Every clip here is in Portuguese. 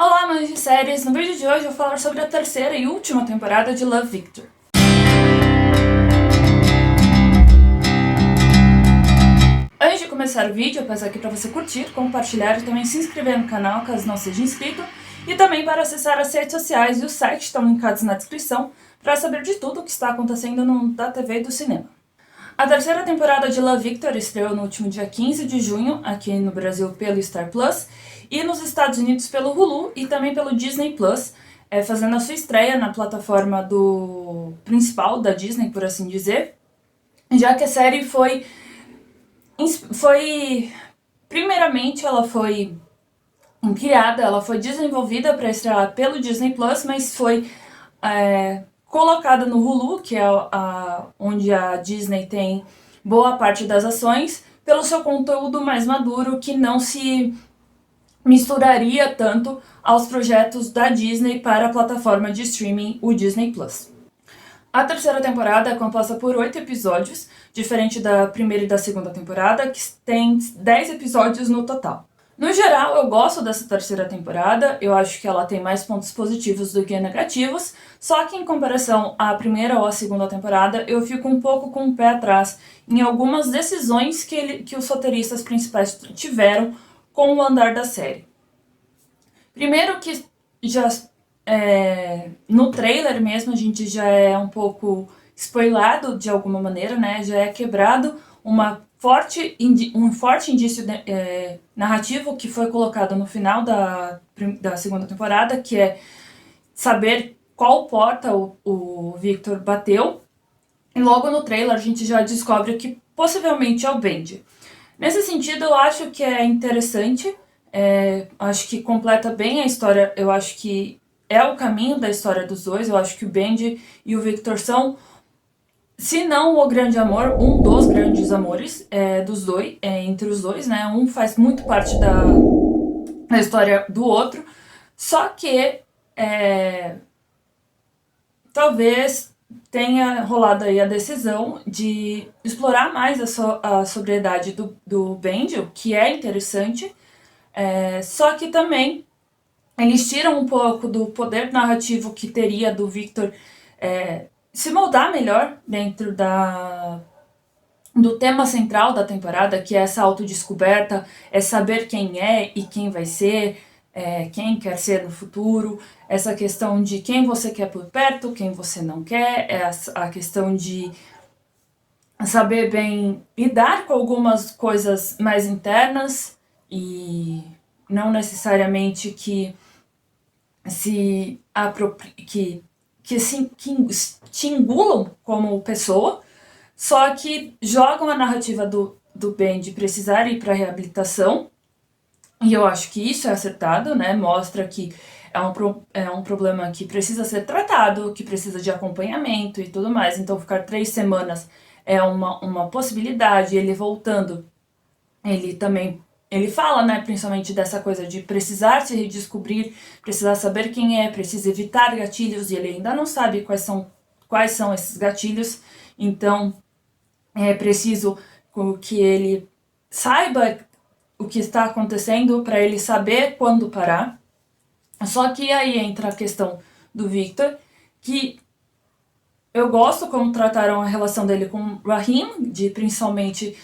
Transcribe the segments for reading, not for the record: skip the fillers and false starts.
Olá, amantes de séries! No vídeo de hoje eu vou falar sobre a terceira e última temporada de Love, Victor. Antes de começar o vídeo, eu peço aqui para você curtir, compartilhar e também se inscrever no canal caso não seja inscrito, e também para acessar as redes sociais e o site estão linkados na descrição para saber de tudo o que está acontecendo no mundo da TV e do cinema. A terceira temporada de Love, Victor estreou no último dia 15 de junho, aqui no Brasil pelo Star Plus, e nos Estados Unidos pelo Hulu e também pelo Disney Plus, fazendo a sua estreia na plataforma principal da Disney, por assim dizer, já que a série primeiramente ela foi criada, ela foi desenvolvida para estrear pelo Disney Plus, mas foi colocada no Hulu, que é onde a Disney tem boa parte das ações, pelo seu conteúdo mais maduro, que não se misturaria tanto aos projetos da Disney para a plataforma de streaming, o Disney Plus. A terceira temporada é composta por 8 episódios, diferente da primeira e da segunda temporada, que tem 10 episódios no total. No geral, eu gosto dessa terceira temporada, eu acho que ela tem mais pontos positivos do que negativos, só que em comparação à primeira ou à segunda temporada, eu fico um pouco com o pé atrás em algumas decisões que os roteiristas principais tiveram com o andar da série. Primeiro que já no trailer mesmo a gente já é um pouco spoilado de alguma maneira, né? Já é quebrado um forte indício narrativo que foi colocado no final da segunda temporada, que é saber qual porta o Victor bateu. E logo no trailer a gente já descobre que possivelmente é o Benji. Nesse sentido, eu acho que é interessante, acho que completa bem a história, eu acho que é o caminho da história dos dois, eu acho que o Benji e o Victor são, se não o grande amor, um dos grandes amores dos dois, entre os dois, né? Um faz muito parte da história do outro, só que talvez tenha rolado aí a decisão de explorar mais a sobriedade do Benji, o que é interessante, só que também eles tiram um pouco do poder narrativo que teria do Victor se moldar melhor dentro do tema central da temporada, que é essa autodescoberta, é saber quem é e quem vai ser, quem quer ser no futuro, essa questão de quem você quer por perto, quem você não quer, a questão de saber bem lidar com algumas coisas mais internas e não necessariamente que te engulam como pessoa, só que jogam a narrativa do Ben de precisar ir para reabilitação, e eu acho que isso é acertado, né? Mostra que é um problema que precisa ser tratado, que precisa de acompanhamento e tudo mais. Então, ficar 3 semanas é uma possibilidade. Ele voltando, ele fala, né, principalmente dessa coisa de precisar se redescobrir, precisar saber quem é, precisa evitar gatilhos, e ele ainda não sabe quais são esses gatilhos. Então, é preciso que ele saiba o que está acontecendo para ele saber quando parar. Só que aí entra a questão do Victor, que eu gosto como trataram a relação dele com o Raheem, de principalmente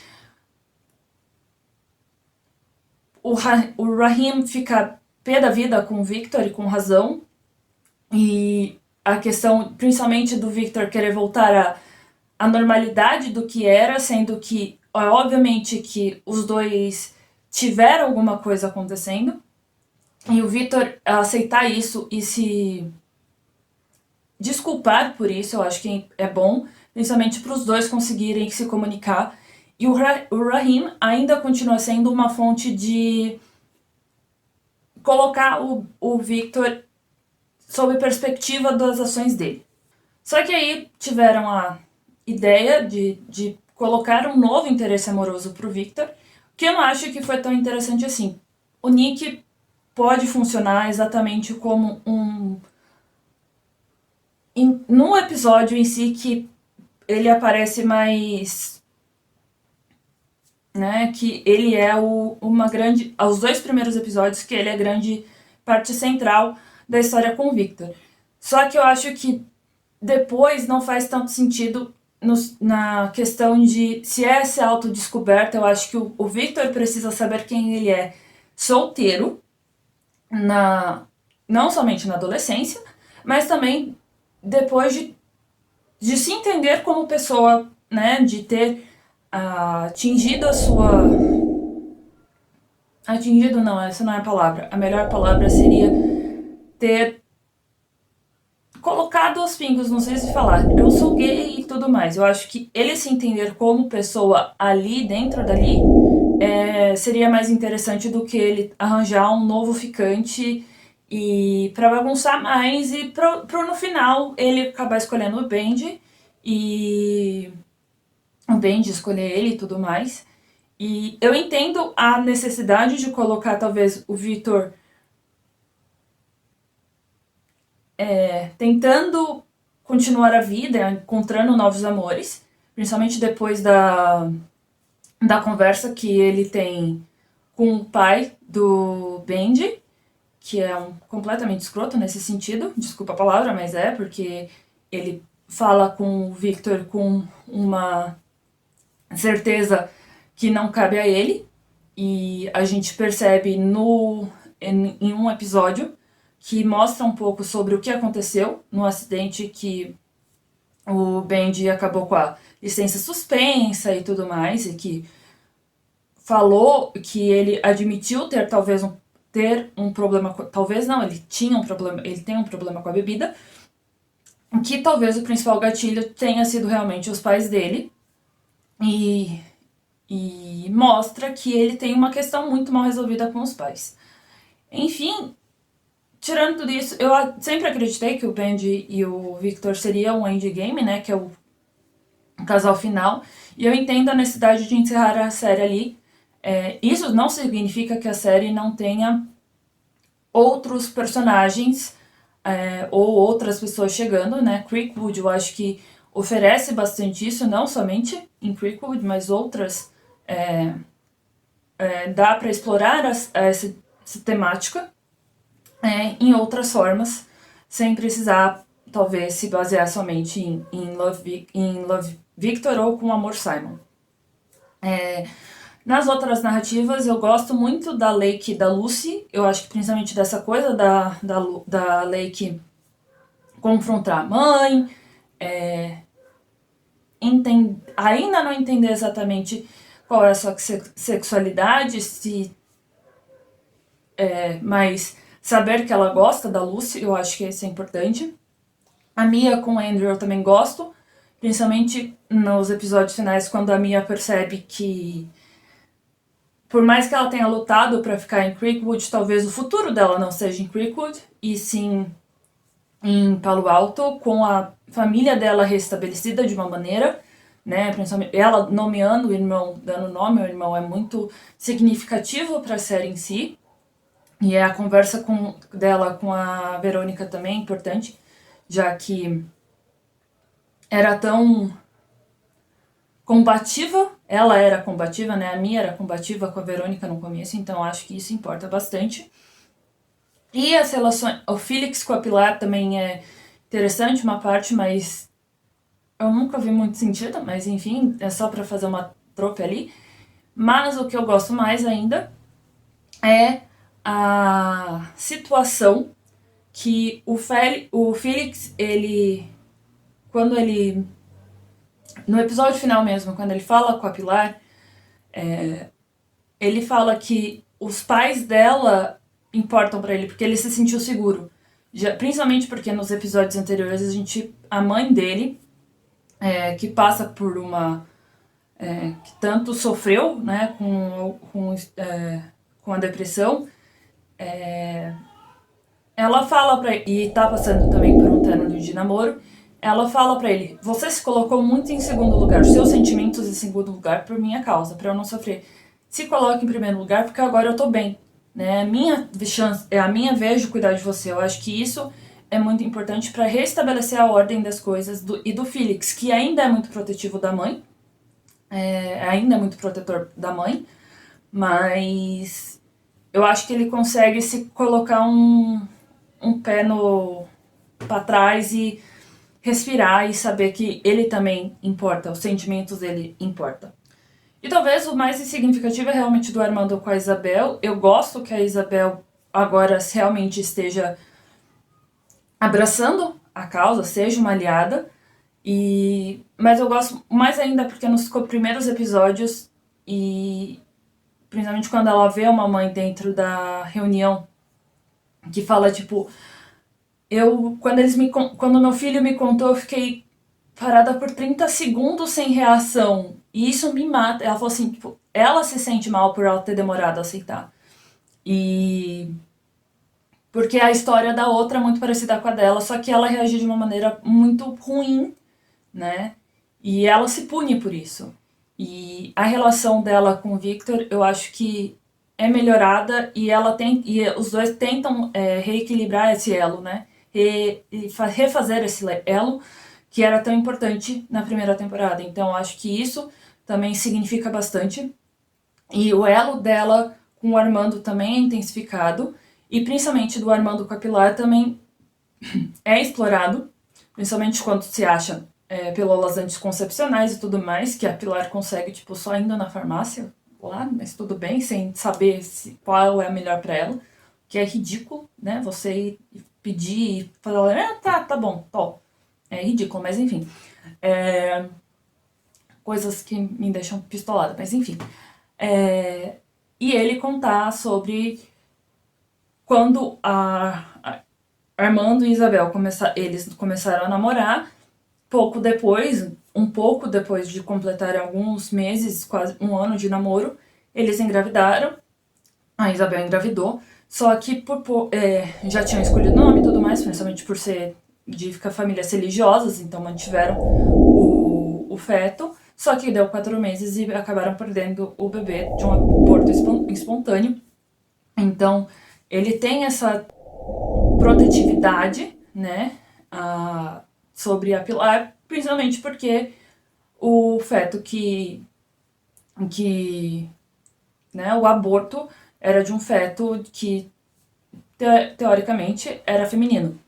o Raheem ficar pé da vida com o Victor e com razão, e a questão principalmente do Victor querer voltar à normalidade do que era, sendo que obviamente que os dois tiveram alguma coisa acontecendo, e o Victor aceitar isso e se desculpar por isso, eu acho que é bom, principalmente para os dois conseguirem se comunicar. E o Raheem ainda continua sendo uma fonte de colocar o Victor sob perspectiva das ações dele. Só que aí tiveram a ideia de colocar um novo interesse amoroso pro Victor, que eu não acho que foi tão interessante assim. O Nick pode funcionar exatamente como no episódio em si que ele aparece mais, né, que ele é uma grande, aos 2 primeiros episódios, que ele é grande parte central da história com o Victor. Só que eu acho que depois não faz tanto sentido na questão de se é essa autodescoberta. Eu acho que o Victor precisa saber quem ele é solteiro, não somente na adolescência, mas também depois de se entender como pessoa, né, de ter atingido a sua... Atingido não, essa não é a palavra. A melhor palavra seria ter colocado os pingos, não sei se falar, eu sou gay e tudo mais. Eu acho que ele se entender como pessoa ali, dentro dali, seria mais interessante do que ele arranjar um novo ficante e pra bagunçar mais e pro no final ele acabar escolhendo o Benji e o Benji escolher ele e tudo mais. E eu entendo a necessidade de colocar talvez o Victor tentando continuar a vida, encontrando novos amores, principalmente depois da conversa que ele tem com o pai do Benji, que é completamente escroto nesse sentido, desculpa a palavra, mas porque ele fala com o Victor com uma certeza que não cabe a ele, e a gente percebe em um episódio que mostra um pouco sobre o que aconteceu no acidente que o Benji acabou com a licença suspensa e tudo mais, e que falou que ele admitiu ter ter um problema, talvez não, ele tinha um problema, ele tem um problema com a bebida, que talvez o principal gatilho tenha sido realmente os pais dele, e mostra que ele tem uma questão muito mal resolvida com os pais. Enfim, tirando tudo isso, eu sempre acreditei que o Benji e o Victor seriam um endgame, né, que é o casal final, e eu entendo a necessidade de encerrar a série ali. Isso não significa que a série não tenha outros personagens ou outras pessoas chegando, né? Creekwood, eu acho que oferece bastante isso, não somente em Creekwood, mas outras... dá para explorar essa temática em outras formas, sem precisar, talvez, se basear somente em Love Victor ou com Amor Simon. Nas outras narrativas, eu gosto muito da Lake e da Lucy. Eu acho que principalmente dessa coisa da Lake confrontar a mãe, ainda não entender exatamente qual é a sua sexualidade, mas saber que ela gosta da Lucy, eu acho que isso é importante. A Mia com o Andrew eu também gosto, principalmente nos episódios finais, quando a Mia percebe que, por mais que ela tenha lutado para ficar em Creekwood, talvez o futuro dela não seja em Creekwood, e sim em Palo Alto, com a família dela restabelecida de uma maneira, né? Principalmente ela nomeando o irmão, dando nome ao irmão, é muito significativo para a série em si. E a conversa dela com a Verônica também é importante, já que era tão combativa, ela era combativa, né? A Mia era combativa com a Verônica no começo, então acho que isso importa bastante. E as relações, o Felix com a Pilar também é interessante, uma parte, mas eu nunca vi muito sentido, mas enfim, é só pra fazer uma troca ali. Mas o que eu gosto mais ainda é a situação que o Felix, quando ele, no episódio final mesmo, quando ele fala com a Pilar, ele fala que os pais dela importam pra ele, porque ele se sentiu seguro. Principalmente porque nos episódios anteriores a mãe dele, que passa por uma... que tanto sofreu, né, com a depressão, ela fala pra ele, e tá passando também por um término de namoro, ela fala pra ele: você se colocou muito em segundo lugar, os seus sentimentos em segundo lugar por minha causa, pra eu não sofrer. Se coloque em primeiro lugar, porque agora eu tô bem, né? É a minha vez de cuidar de você. Eu acho que isso é muito importante pra restabelecer a ordem das coisas e do Felix, que ainda é muito protetivo da mãe, ainda é muito protetor da mãe, mas eu acho que ele consegue se colocar um pé para trás e respirar e saber que ele também importa, os sentimentos dele importam. E talvez o mais significativo é realmente do Armando com a Isabel. Eu gosto que a Isabel agora realmente esteja abraçando a causa, seja uma aliada. Mas eu gosto mais ainda porque nos primeiros episódios, e principalmente quando ela vê uma mãe dentro da reunião que fala, tipo, quando meu filho me contou, eu fiquei parada por 30 segundos sem reação. E isso me mata. Ela falou assim, tipo, ela se sente mal por ela ter demorado a aceitar. E porque a história da outra é muito parecida com a dela, só que ela reagiu de uma maneira muito ruim, né? E ela se pune por isso. E a relação dela com o Victor, eu acho que é melhorada e os dois tentam reequilibrar esse elo, né? Refazer esse elo que era tão importante na primeira temporada. Então, eu acho que isso também significa bastante. E o elo dela com o Armando também é intensificado. E principalmente do Armando com a Pilar também é explorado. Principalmente quando se acha pílulas anticoncepcionais e tudo mais, que a Pilar consegue, tipo, só indo na farmácia lá, mas tudo bem, sem saber qual é a melhor pra ela. Que é ridículo, né? Você ir pedir e falar, tá bom, top. É ridículo, mas enfim. Coisas que me deixam pistolada, mas enfim. E ele contar sobre quando Armando e Isabel eles começaram a namorar, um pouco depois de completarem alguns meses, quase um ano de namoro, eles engravidaram, a Isabel engravidou, só que já tinham escolhido o nome e tudo mais, principalmente por ser de famílias religiosas, então mantiveram o feto, só que deu 4 meses e acabaram perdendo o bebê de um aborto espontâneo. Então, ele tem essa protetividade, né, sobre a Pilar, principalmente porque o feto né, o aborto era de um feto que teoricamente era feminino.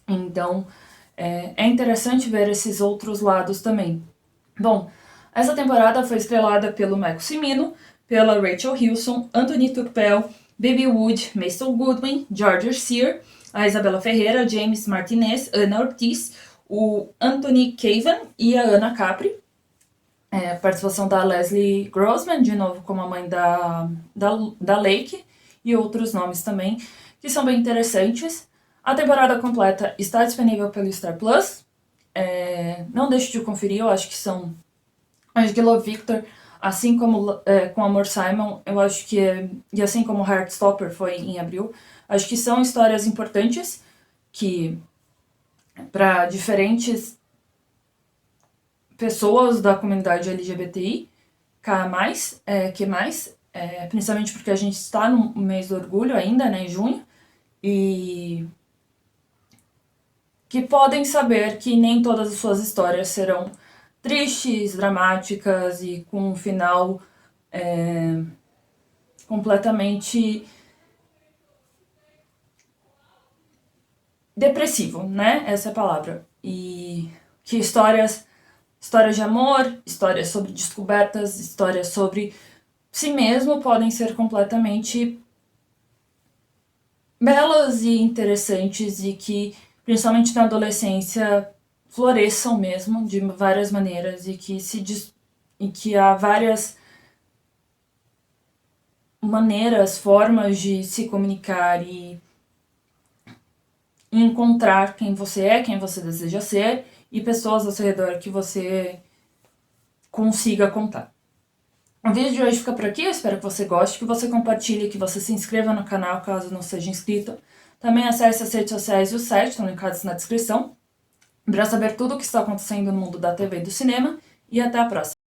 Então, é interessante ver esses outros lados também. Bom, essa temporada foi estrelada pelo Michael Cimino, pela Rachel Hilson, Anthony Tupel, Baby Wood, Mason Goodwin, George Sear, a Isabela Ferreira, James Martinez, Ana Ortiz, o Anthony Cavan e a Ana Capri. Participação da Leslie Grossman, de novo como a mãe da Lake, e outros nomes também, que são bem interessantes. A temporada completa está disponível pelo Star Plus. Não deixe de conferir, eu acho que Love Victor, assim como com Amor Simon, eu acho que e assim como Heartstopper foi em abril, acho que são histórias importantes que para diferentes pessoas da comunidade LGBTI, principalmente porque a gente está no mês do orgulho ainda, né, em junho, e que podem saber que nem todas as suas histórias serão tristes, dramáticas e com um final completamente depressivo, né? Essa é a palavra. E que histórias de amor, histórias sobre descobertas, histórias sobre si mesmo podem ser completamente belas e interessantes e que, principalmente na adolescência, floresçam mesmo de várias maneiras e que há várias maneiras, formas de se comunicar e encontrar quem você é, quem você deseja ser e pessoas ao seu redor que você consiga contar. O vídeo de hoje fica por aqui, eu espero que você goste, que você compartilhe, que você se inscreva no canal caso não seja inscrito. Também acesse as redes sociais e o site, estão linkados na descrição, para saber tudo o que está acontecendo no mundo da TV e do cinema. E até a próxima!